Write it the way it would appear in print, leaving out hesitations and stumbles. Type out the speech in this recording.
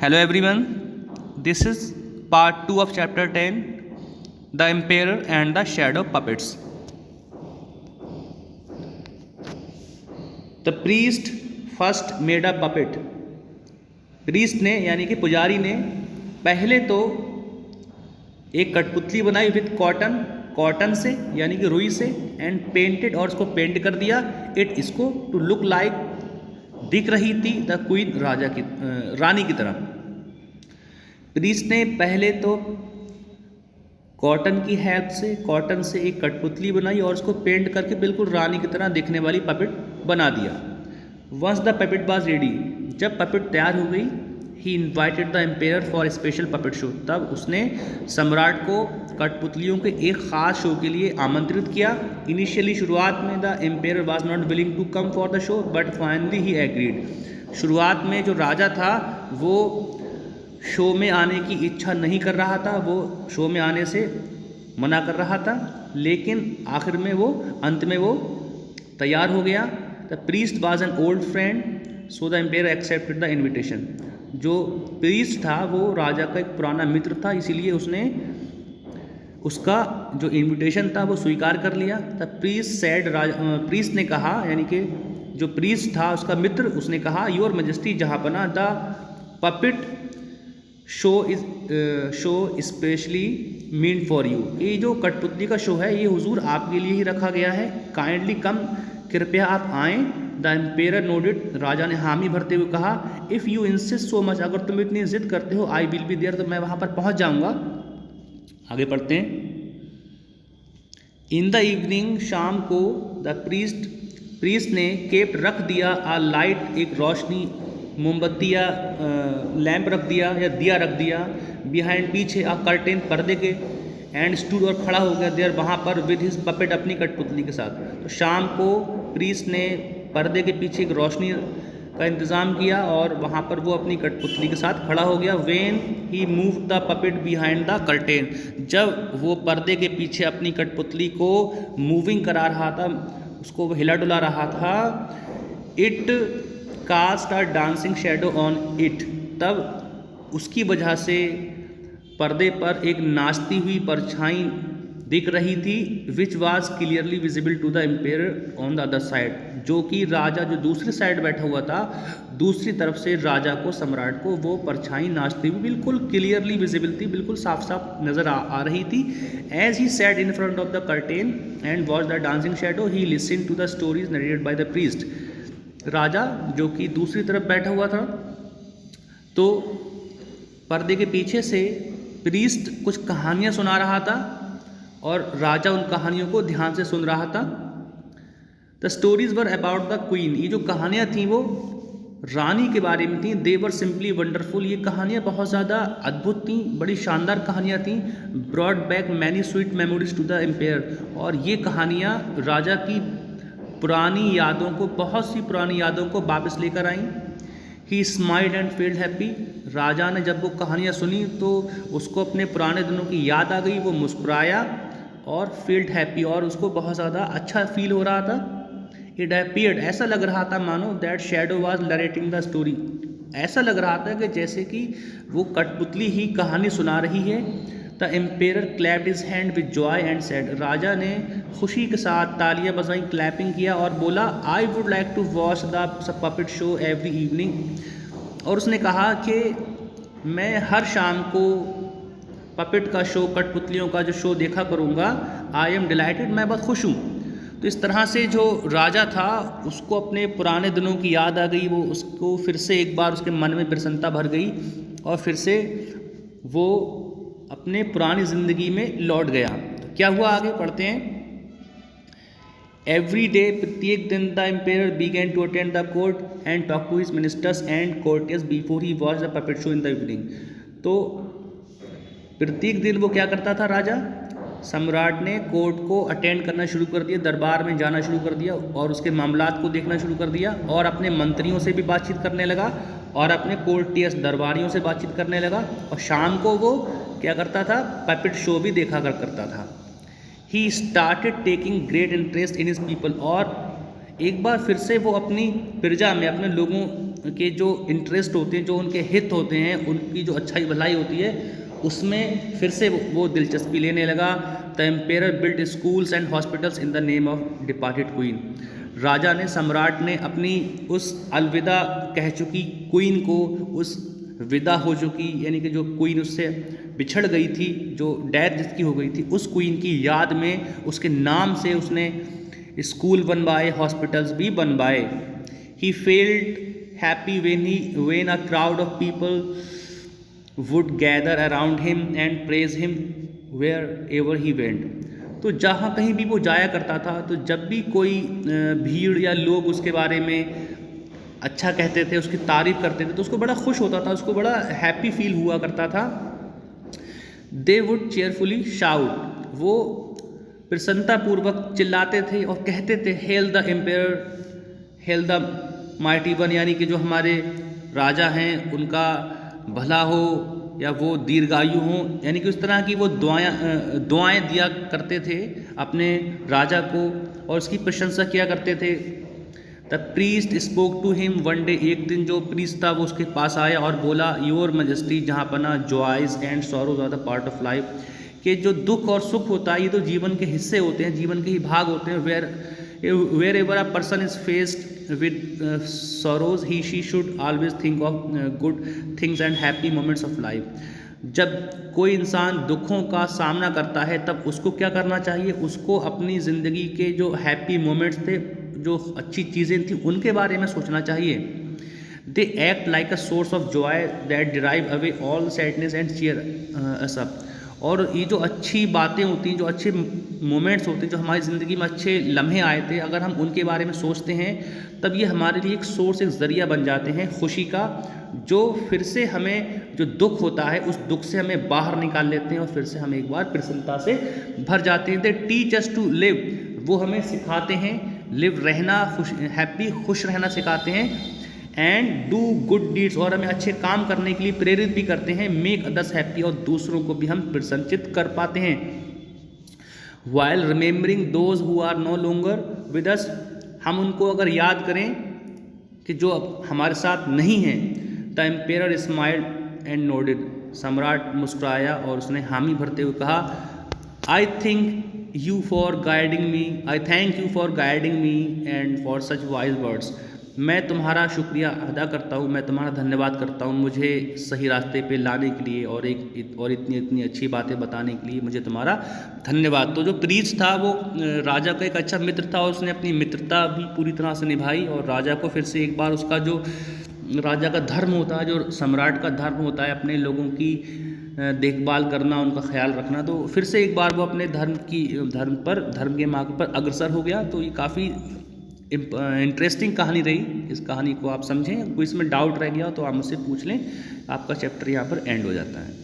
Hello everyone, this is part 2 of chapter 10, The Emperor and the Shadow Puppets. The priest first made a puppet. Priest ने यानी कि पुजारी ने पहले तो एक कठपुतली बनाई विथ कॉटन से यानी कि रुई से एंड पेंटेड और उसको पेंट कर दिया इट इसको टू लुक लाइक दिख रही थी द क्वीन रानी की तरह। प्रीस्ट ने पहले तो कॉटन से एक कठपुतली बनाई और उसको पेंट करके बिल्कुल रानी की तरह दिखने वाली पपेट बना दिया। Once the puppet was ready, जब पपेट तैयार हो गई, he invited the emperor for special puppet show, तब उसने सम्राट को कठपुतलियों के एक ख़ास शो के लिए आमंत्रित किया। इनिशियली शुरुआत में the emperor was not willing to come for the show but finally he agreed. शुरुआत में जो राजा था वो शो में आने की इच्छा नहीं कर रहा था, वो शो में आने से मना कर रहा था, लेकिन आखिर में अंत में वो तैयार हो गया। The priest was an old friend so the ampere accepted the invitation. जो प्रीस्ट था वो राजा का एक पुराना मित्र था, इसीलिए उसने उसका जो इन्विटेशन था वो स्वीकार कर लिया। द प्रीस्ट ने कहा, यानी कि जो प्रीस्ट था उसका मित्र, उसने कहा, योर मैजेस्टी जहाँपना, the puppet show specially mean for you. ये जो कठपुतली का शो है ये हुजूर आपके लिए ही रखा गया है। काइंडली कम, कृपया आप आएँ। द एम्पेयर नोडेड, राजा ने हामी भरते हुए कहा, if you insist so much, अगर तुम इतनी जिद करते हो, आई विल बी देयर, तो मैं वहाँ पर पहुँच जाऊँगा। आगे पढ़ते हैं। इन द इवनिंग, शाम को, द प्रीस्ट ने केप्ट रख दिया अ लाइट, एक रोशनी, मोमबत्ती या लैंप रख दिया या दिया रख दिया, बिहाइंड, पीछे, अ कर्टेन, पर्दे के, एंड स्टूड, और खड़ा हो गया देयर, वहाँ पर, विद हिज पपेट, अपनी कठपुतली के साथ। तो शाम को प्रीस्ट ने पर्दे के पीछे एक रोशनी का इंतज़ाम किया और वहाँ पर वो अपनी कठपुतली के साथ खड़ा हो गया। When he move the puppet behind the curtain, जब वो पर्दे के पीछे अपनी कठपुतली को मूविंग करा रहा था, उसको हिला डुला रहा था, it cast a dancing shadow on it, तब उसकी वजह से पर्दे पर एक नाचती हुई परछाई दिख रही थी, which was clearly visible to the emperor on the other side, जो कि राजा जो दूसरी साइड बैठा हुआ था, दूसरी तरफ से राजा को, सम्राट को, वो परछाई नाचती हुई बिल्कुल क्लियरली विजिबल थी, बिल्कुल साफ साफ नजर आ रही थी। As he sat in front of the curtain and watch the dancing shadow, he listen to the stories narrated by the priest. राजा जो कि दूसरी तरफ बैठा हुआ था, तो पर्दे के पीछे से प्रीस्ट कुछ कहानियाँ सुना रहा था और राजा उन कहानियों को ध्यान से सुन रहा था। The stories were about the queen, ये जो कहानियाँ थीं वो रानी के बारे में थीं। दे वर सिंपली वंडरफुल, ये कहानियाँ बहुत ज़्यादा अद्भुत थीं, बड़ी शानदार कहानियाँ थीं। Brought back many sweet memories to the emperor, और ये कहानियाँ राजा की पुरानी यादों को, बहुत सी पुरानी यादों को वापस लेकर आईं। He smiled and felt happy, राजा ने जब वो कहानियाँ सुनी तो उसको अपने पुराने दिनों की याद आ गई, वो मुस्कुराया और फील्ड हैप्पी, और उसको बहुत ज़्यादा अच्छा फील हो रहा था। इट अपीयर्ड, ऐसा लग रहा था मानो, that shadow was narrating the story, ऐसा लग रहा था कि जैसे कि वो कठपुतली ही कहानी सुना रही है। The emperor clapped his hand with joy and said, राजा ने खुशी के साथ तालियां बजाई, क्लैपिंग किया और बोला, I would like to watch the puppet show every evening, और उसने कहा कि मैं हर शाम को पपेट का शो, कठपुतलियों का जो शो देखा करूँगा। आई एम डिलाइटेड, मैं बहुत खुश हूँ। तो इस तरह से जो राजा था उसको अपने पुराने दिनों की याद आ गई, वो उसको फिर से एक बार उसके मन में प्रसन्नता भर गई और फिर से वो अपने पुरानी ज़िंदगी में लौट गया। तो क्या हुआ, आगे पढ़ते हैं। एवरी डे, प्रत्येक दिन, the emperor began to attend the court and talk to his ministers and courtiers before he watch the puppet show in the evening. तो प्रत्येक दिन वो क्या करता था, राजा सम्राट ने कोर्ट को अटेंड करना शुरू कर दिया, दरबार में जाना शुरू कर दिया और उसके मामलात को देखना शुरू कर दिया, और अपने मंत्रियों से भी बातचीत करने लगा और अपने कोर्टियर्स, दरबारियों से बातचीत करने लगा, और शाम को वो क्या करता था, पपेट शो भी देखा करता था। He started taking great interest in his people, और एक बार फिर से वो अपनी प्रजा में, अपने लोगों के जो इंटरेस्ट होते हैं, जो उनके हित होते हैं, उनकी जो अच्छाई भलाई होती है, उसमें फिर से वो दिलचस्पी लेने लगा। The emperor built schools and hospitals in the name of departed queen. राजा ने, सम्राट ने अपनी उस अलविदा कह चुकी क्वीन को, उस विदा हो चुकी यानी कि जो क्वीन उससे बिछड़ गई थी, जो डेथ जिसकी हो गई थी, उस क्वीन की याद में उसके नाम से उसने स्कूल बनवाए, हॉस्पिटल्स भी बनवाए। He felt happy when a crowd of people would gather around him and praise him wherever he went। तो जहाँ कहीं भी वो जाया करता था, तो जब भी कोई भीड़ या लोग उसके बारे में अच्छा कहते थे, उसकी तारीफ़ करते थे, तो उसको बड़ा खुश होता था, उसको बड़ा हैप्पी फील हुआ करता था। दे वुड चेयरफुली शाउट, वो प्रसन्नतापूर्वक चिल्लाते थे और कहते थे, hello the ampere, hello the mighty one, यानी कि जो हमारे राजा हैं उनका भला हो या वो दीर्घायु हो, यानी कि उस तरह की वो दुआएं दिया करते थे अपने राजा को और उसकी प्रशंसा किया करते थे। The priest spoke to him one day, एक दिन जो प्रीस्ट था वो उसके पास आया और बोला, योर मैजेस्टी जहाँ पना joys and sorrows are the part of life, कि जो दुख और सुख होता है ये तो जीवन के हिस्से होते हैं, जीवन के ही भाग होते हैं। Wherever a person is faced with sorrows he she should always think of good things and happy moments of life. जब कोई इंसान दुखों का सामना करता है तब उसको क्या करना चाहिए, उसको अपनी ज़िंदगी के जो हैप्पी मोमेंट्स थे, जो अच्छी चीज़ें थी, उनके बारे में सोचना चाहिए। They act like a source of joy that drive away all sadness and cheer us up. और ये जो अच्छी बातें होती हैं, जो अच्छे मोमेंट्स होते हैं, जो हमारी ज़िंदगी में अच्छे लम्हे आए थे, अगर हम उनके बारे में सोचते हैं तब ये हमारे लिए एक सोर्स, एक ज़रिया बन जाते हैं खुशी का, जो फिर से हमें जो दुख होता है उस दुख से हमें बाहर निकाल लेते हैं और फिर से हम एक बार प्रसन्नता से भर जाते हैं। They teach us to live, वो हमें सिखाते हैं लिव, रहना, खुश रहना सिखाते हैं। एंड डू गुड डीड्स, और हमें अच्छे काम करने के लिए प्रेरित भी करते हैं। मेक अदर्स हैप्पी, और दूसरों को भी हम प्रसन्नचित कर पाते हैं। While remembering those who are no longer with us, हम उनको अगर याद करें कि जो अब हमारे साथ नहीं हैं। The ampere smiled and nodded, सम्राट मुस्कुराया और उसने हामी भरते हुए कहा, आई thank you for guiding me and for such wise words. मैं तुम्हारा शुक्रिया अदा करता हूँ, मैं तुम्हारा धन्यवाद करता हूँ मुझे सही रास्ते पे लाने के लिए और इतनी अच्छी बातें बताने के लिए, मुझे तुम्हारा धन्यवाद। तो जो प्रीस्ट था वो राजा का एक अच्छा मित्र था और उसने अपनी मित्रता भी पूरी तरह से निभाई और राजा को फिर से एक बार उसका जो राजा का धर्म होता है, जो सम्राट का धर्म होता है, अपने लोगों की देखभाल करना, उनका ख्याल रखना, तो फिर से एक बार वो अपने धर्म के मार्ग पर अग्रसर हो गया। तो ये काफ़ी इंटरेस्टिंग कहानी रही। इस कहानी को आप समझें, कोई इसमें डाउट रह गया हो तो आप मुझसे पूछ लें। आपका चैप्टर यहाँ पर एंड हो जाता है।